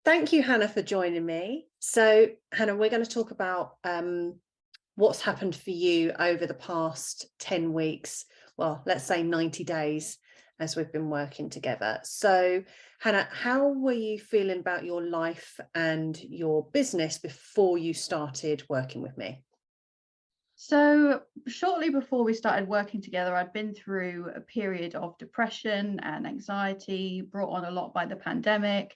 Thank you, Hannah, for joining me. So, Hannah, we're going to talk about what's happened for you over the past 10 weeks. Well, let's say 90 days as we've been working together. So, Hannah, how were you feeling about your life and your business before you started working with me? So, shortly before we started working together, I'd been through a period of depression and anxiety brought on a lot by the pandemic.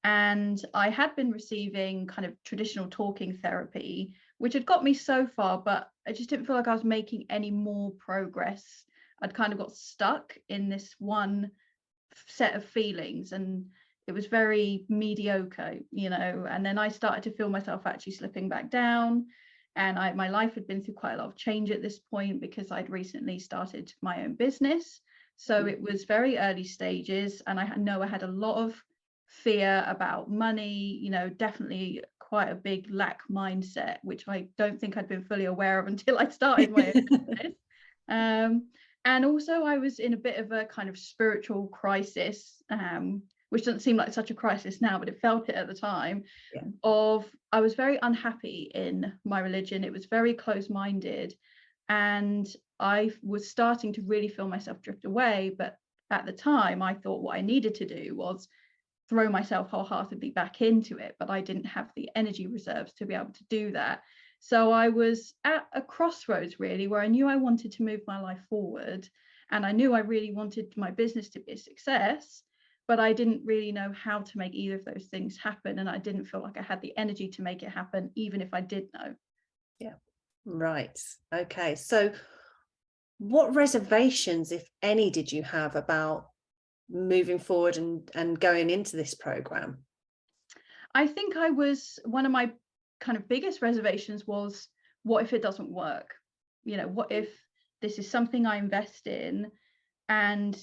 And I had been receiving kind of traditional talking therapy, which had got me so far, but I just didn't feel like I was making any more progress. I'd kind of got stuck in this one set of feelings, and it was very mediocre. And then I started to feel myself actually slipping back down. And my life had been through quite a lot of change at this point because I'd recently started my own business. So it was very early stages, and I know I had a lot of fear about money, definitely quite a big lack mindset, which I don't think I'd been fully aware of until I started my own business. Um, and also I was in a bit of a kind of spiritual crisis, which doesn't seem like such a crisis now, but it felt it at the time. Yeah. I was very unhappy in my religion. It was very close-minded, and I was starting to really feel myself drift away. But at the time, I thought what I needed to do was throw myself wholeheartedly back into it, but I didn't have the energy reserves to be able to do that. So I was at a crossroads really, where I knew I wanted to move my life forward, and I knew I really wanted my business to be a success, but I didn't really know how to make either of those things happen, and I didn't feel like I had the energy to make it happen, even if I did know. Yeah. Right. Okay. So, what reservations, if any, did you have about moving forward and going into this program? I think I was one of my kind of biggest reservations was, what if it doesn't work? What if this is something I invest in and,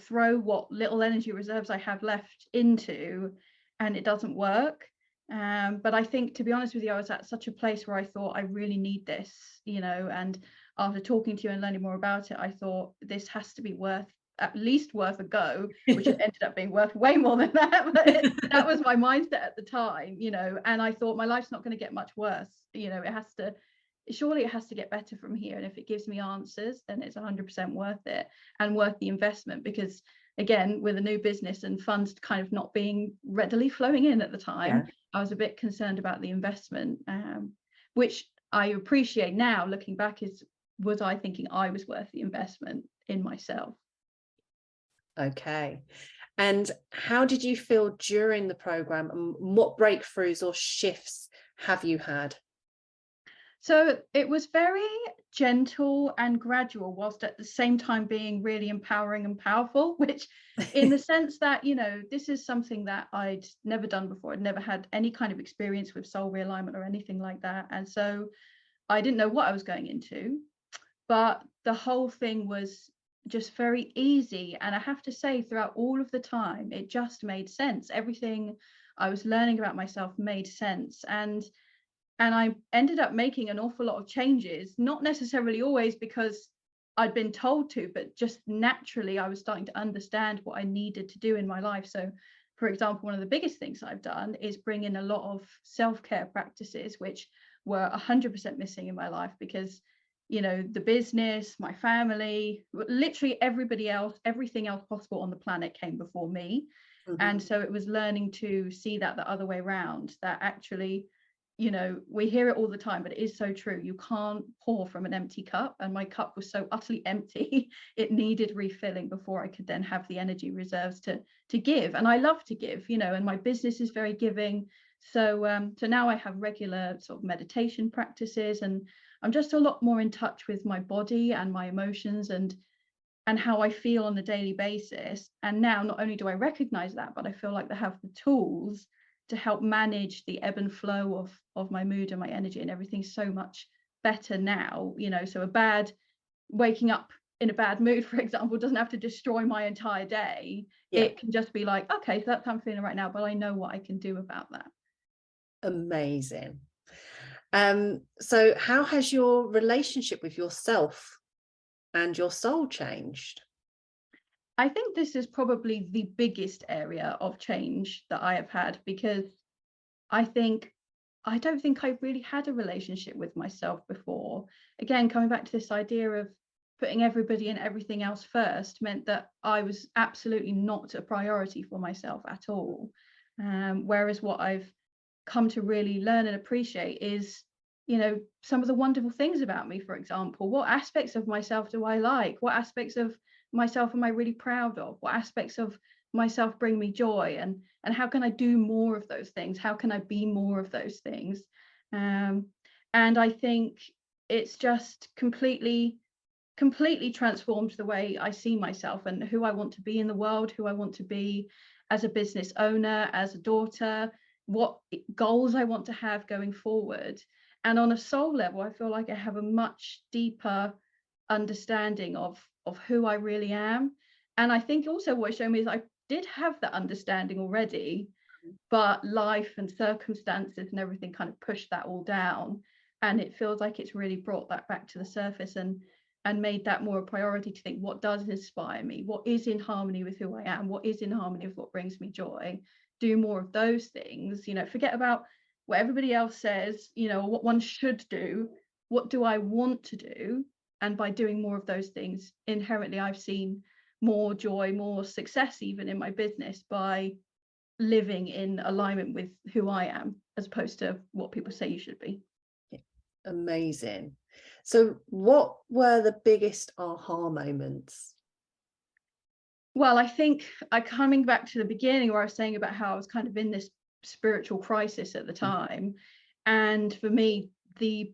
throw what little energy reserves I have left into, and it doesn't work? But I think, to be honest with you, I was at such a place where I thought I really need this, and after talking to you and learning more about it, I thought this has to be at least worth a go, which it ended up being worth way more than that. But that was my mindset at the time, and I thought my life's not going to get much worse. Surely it has to get better from here. And if it gives me answers, then it's 100% worth it and worth the investment. Because again, with a new business and funds kind of not being readily flowing in at the time, Yeah. I was a bit concerned about the investment, which I appreciate now looking back. Was I thinking I was worth the investment in myself? Okay. And how did you feel during the program, and what breakthroughs or shifts have you had? So it was very gentle and gradual, whilst at the same time being really empowering and powerful, which, in the sense that, this is something that I'd never done before. I'd never had any kind of experience with soul realignment or anything like that. And so I didn't know what I was going into, but the whole thing was just very easy. And I have to say, throughout all of the time, it just made sense. Everything I was learning about myself made sense. And I ended up making an awful lot of changes, not necessarily always because I'd been told to, but just naturally I was starting to understand what I needed to do in my life. So, for example, one of the biggest things I've done is bring in a lot of self-care practices, which were 100% missing in my life because, the business, my family, literally everybody else, everything else possible on the planet came before me. And so it was learning to see that the other way around, that actually, we hear it all the time, but it is so true. You can't pour from an empty cup. And my cup was so utterly empty, it needed refilling before I could then have the energy reserves to give. And I love to give, and my business is very giving. So now I have regular sort of meditation practices, and I'm just a lot more in touch with my body and my emotions and how I feel on a daily basis. And now not only do I recognize that, but I feel like I have the tools to help manage the ebb and flow of my mood and my energy, and everything's so much better now. So a bad waking up in a bad mood, for example, doesn't have to destroy my entire day. Yeah. It can just be like, okay, so that's how I'm feeling right now, but I know what I can do about that. Amazing. So how has your relationship with yourself and your soul changed? I think this is probably the biggest area of change that I have had, because I don't think I really had a relationship with myself before. Again, coming back to this idea of putting everybody and everything else first meant that I was absolutely not a priority for myself at all. Whereas what I've come to really learn and appreciate is, some of the wonderful things about me. For example, what aspects of myself do I like? What aspects of myself am I really proud of? What aspects of myself bring me joy? And how can I do more of those things? How can I be more of those things? And I think it's just completely transformed the way I see myself and who I want to be in the world, who I want to be as a business owner, as a daughter, what goals I want to have going forward. And on a soul level, I feel like I have a much deeper understanding of who I really am. And I think also what it's shown me is I did have that understanding already, but life and circumstances and everything kind of pushed that all down. And it feels like it's really brought that back to the surface and made that more a priority, to think, what does inspire me? What is in harmony with who I am? What is in harmony with what brings me joy? Do more of those things, forget about what everybody else says, what one should do. What do I want to do? And by doing more of those things, inherently, I've seen more joy, more success, even in my business, by living in alignment with who I am, as opposed to what people say you should be. Amazing. So what were the biggest aha moments? Well, I think coming back to the beginning where I was saying about how I was kind of in this spiritual crisis at the time. And for me, the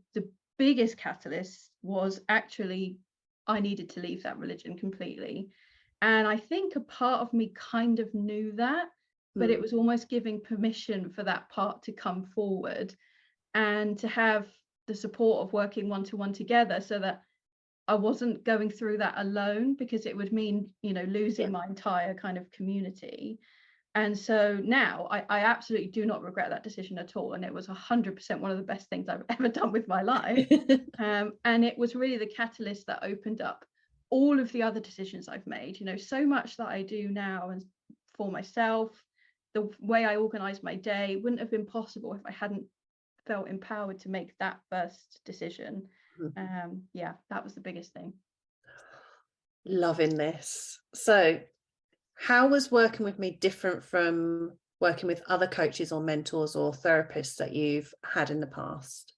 biggest catalyst was actually I needed to leave that religion completely. And I think a part of me kind of knew that, but it was almost giving permission for that part to come forward and to have the support of working one-to-one together, so that I wasn't going through that alone, because it would mean, losing my entire kind of community. And so now I absolutely do not regret that decision at all. And it was 100% one of the best things I've ever done with my life. And it was really the catalyst that opened up all of the other decisions I've made, so much that I do now and for myself. The way I organize my day wouldn't have been possible if I hadn't felt empowered to make that first decision. That was the biggest thing. Loving this. So how was working with me different from working with other coaches or mentors or therapists that you've had in the past?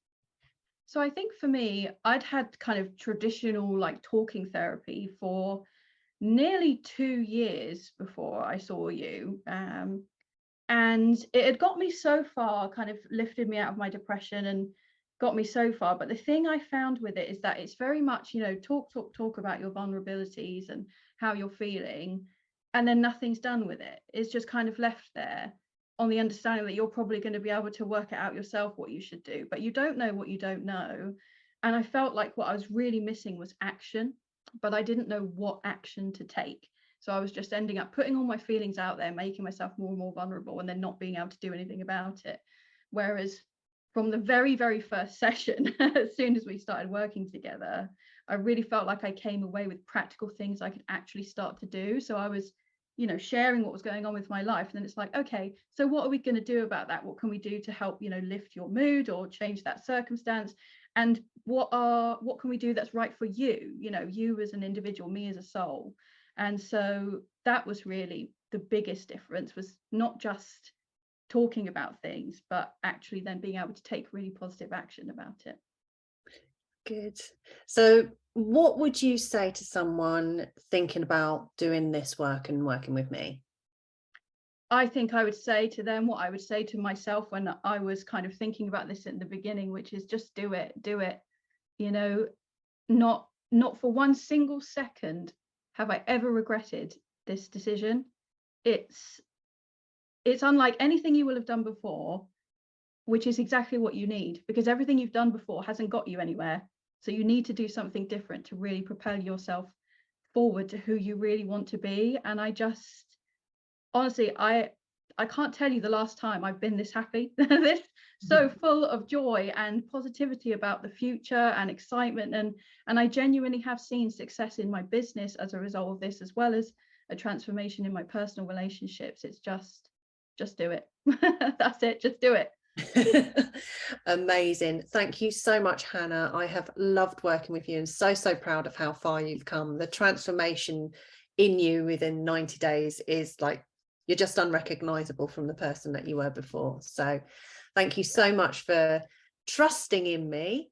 So I think for me, I'd had kind of traditional like talking therapy for nearly 2 years before I saw you. And it had got me so far, kind of lifted me out of my depression and got me so far. But the thing I found with it is that it's very much, talk about your vulnerabilities and how you're feeling, and then nothing's done with it. It's just kind of left there on the understanding that you're probably going to be able to work it out yourself what you should do, but you don't know what you don't know. And I felt like what I was really missing was action, but I didn't know what action to take. So I was just ending up putting all my feelings out there, making myself more and more vulnerable, and then not being able to do anything about it. Whereas from the very, very first session, as soon as we started working together, I really felt like I came away with practical things I could actually start to do. So I was, sharing what was going on with my life. And then it's like, okay, so what are we going to do about that? What can we do to help, lift your mood or change that circumstance? And what can we do that's right for you, you as an individual, me as a soul? And so that was really the biggest difference, was not just talking about things, but actually then being able to take really positive action about it. Good. So what would you say to someone thinking about doing this work and working with me? I think I would say to them what I would say to myself when I was kind of thinking about this in the beginning, which is just do it, not for one single second have I ever regretted this decision. It's unlike anything you will have done before, which is exactly what you need, because everything you've done before hasn't got you anywhere. So you need to do something different to really propel yourself forward to who you really want to be. And I just, honestly, I can't tell you the last time I've been this happy, this so full of joy and positivity about the future and excitement. And I genuinely have seen success in my business as a result of this, as well as a transformation in my personal relationships, it's just do it. That's it, just do it. Amazing. Thank you so much, Hannah. I have loved working with you and so proud of how far you've come. The transformation in you within 90 days is like, you're just unrecognizable from the person that you were before. So thank you so much for trusting in me,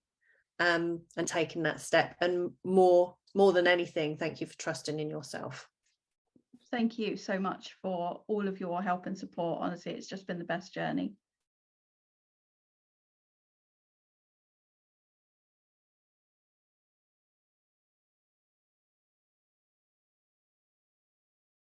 and taking that step, and more than anything, thank you for trusting in yourself. Thank you so much for all of your help and support. Honestly, it's just been the best journey.